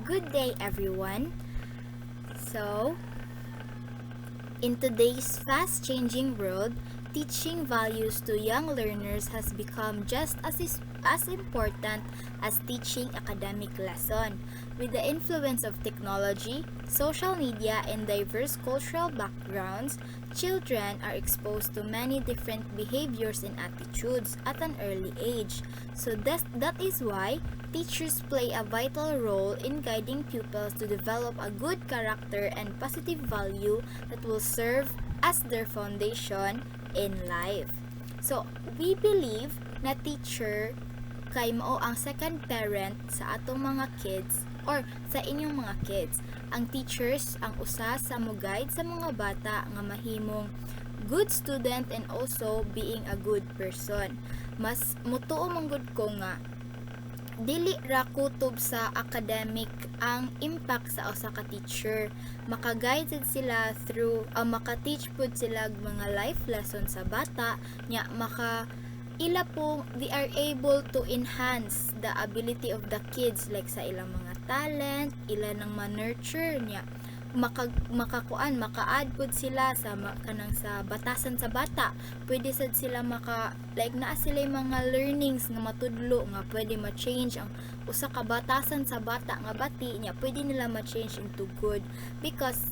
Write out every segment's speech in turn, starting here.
Good day, everyone. So, in today's fast changing world, teaching values to young learners has become just as important as teaching academic lesson. With the influence of technology, social media, and diverse cultural backgrounds, children are exposed to many different behaviors and attitudes at an early age. So that is why teachers play a vital role in guiding pupils to develop a good character and positive value that will serve as their foundation in life. So, we believe na teacher kay mao ang second parent sa atong mga kids or sa inyong mga kids. Ang teachers ang usa sa mo-guide sa mga bata nga mahimong good student and also being a good person. Mas mutuo man gud ko nga dili ra kutob sa academic ang impact sa usa ka teacher. Maka-guide sila through maka-teach pud sila mga life lessons sa bata nya ila po they are able to enhance the ability of the kids like sa ilang mga talent, ila nang ma-nurture niya maka-add pud sila sa kanang sa batasan sa bata. Pwede sad sila naa sila mga learnings nga matudlo nga pwede ma-change ang usa ka batasan sa bata nga bati niya, pwede nila ma-change into good because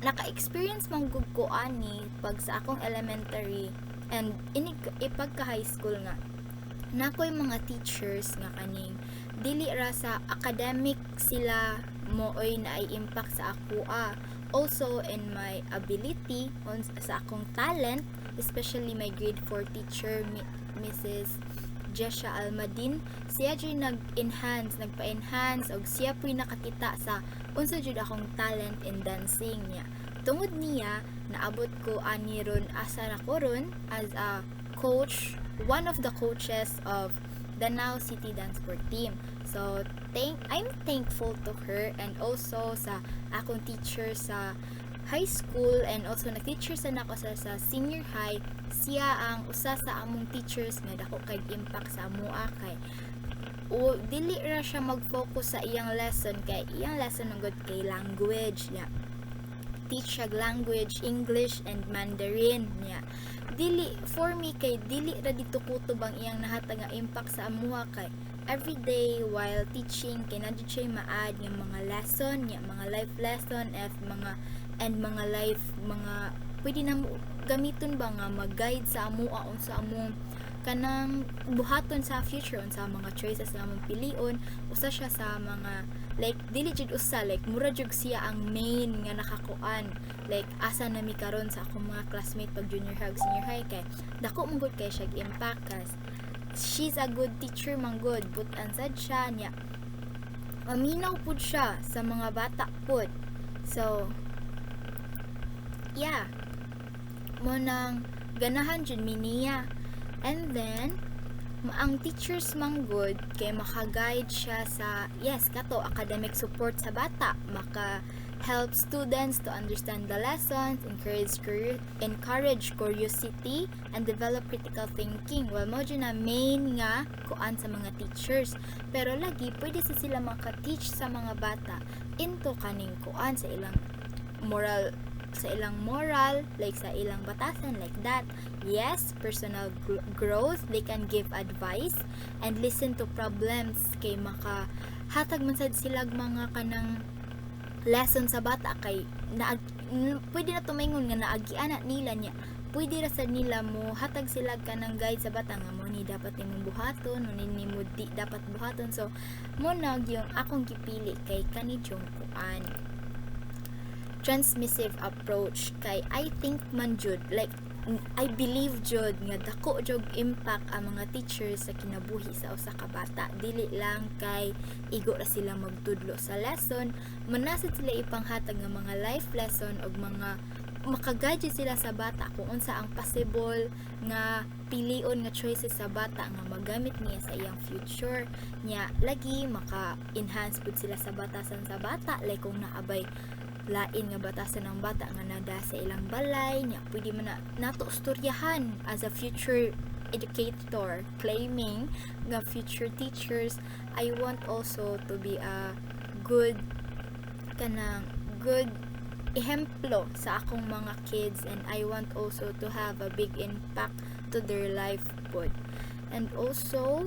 naka-experience man gud ko ani pag sa akong elementary and ipagka high school nga nakoy mga teachers nga kaning dili ra sa academic sila mooy na ay impact sa ako also in my ability sa akong talent, especially my grade 4 teacher Mrs. Jesha Almadin. Siya jud nagpa-enhance og siya puy nakakita sa unsa jud akong talent in dancing niya. Tungod niya naabot ko ani ron asa na ko ron as a coach, one of the coaches of Danao City Dance Sport Team. So, I'm thankful to her and also sa akong teacher sa high school and also nag-teacher sa nako sa senior high. Siya ang usa sa among teachers nga dako kay impact sa amoa kay dili ra siya mag-focus sa iyang lesson kay iyang lesson good kay language niya. Teach siya language, English and Mandarin niya. Dili for me kay dili ra dito kutob ang iyang nahatag nga impact sa amuha kay every day while teaching kay nadyo siya ma-add nga mga lesson niya, mga life lesson mga life mga pwede na gamiton ba nga mag-guide sa amuha unsa among kanang buhaton sa future unsa mga choices nga among pilion. Usa siya sa mga like dili jud usa like mura jud siya ang main nga nakakuan like asa na mi karon sa akong mga classmate pag junior high senior high kay dako man gud kay siya impact kas she's a good teacher man gud but ansad siya niya maminaw pud siya sa mga bata pud. So yeah, mo nang ganahan jud mi niya. And then ang teachers man good kay maka-guide siya sa kato academic support sa bata, maka-help students to understand the lessons, encourage curiosity and develop critical thinking. Well, mo na main nga kuan sa mga teachers, pero lagi pwede sila maka-teach sa mga bata into kaning kuan sa ilang moral like sa ilang batasan like that. Yes, personal growth, they can give advice and listen to problems kay makahatag man sad sila mga kanang lesson sa bata kay pwede na tumingon nga naagian nila niya, pwede ra sad nila mo hatag sila kanang guide sa bata nga mo ni dapat nimong buhaton mo ni mo di dapat buhaton. So mo yung akong gipili kay kani jung kuan transmissive approach kay I think man jud like I believe jud nga dako jud impact ang mga teachers sa kinabuhi sa usa ka bata. Dili lang kay igo ra sila magtudlo sa lesson, manasad sila ipanghatag nga mga life lesson og mga maka-guide sila sa bata kung unsa ang possible nga pilion nga choices sa bata nga magamit niya sa iyang future nya. Lagi maka-enhance pud sila sa batasan sa bata like kung naabay lain nga batasan ng bata nga nada sa ilang balay nya, pwede man nato istoryahan as a future educator claiming nga future teachers, I want also to be a good ehemplo sa akong mga kids, and I want also to have a big impact to their life pod. And also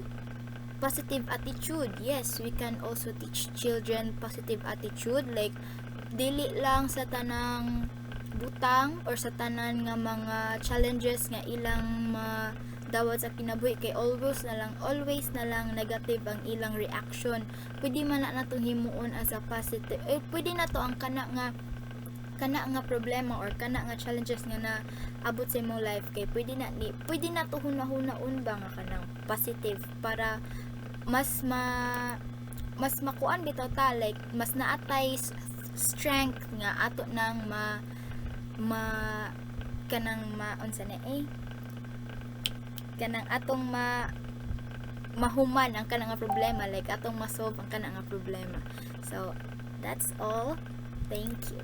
positive attitude. Yes, we can also teach children positive attitude, like dili lang sa tanang butang or sa tanan nga mga challenges nga ilang dawat sa kinabuhi, kay always na lang negative ang ilang reaction. Pwede man na natong himuon as a positive, pwede na to ang kana nga problema or kana nga challenges nga na abot sa imong life, kay pwede na to hunahunahon ba nga kanang positive para mas makuan bitaw ta, like mas naatay strength nga ato nang kanang atong mahuman ang kanang nga problema, like atong ma-solve ang kanang nga problema. So that's all. Thank you.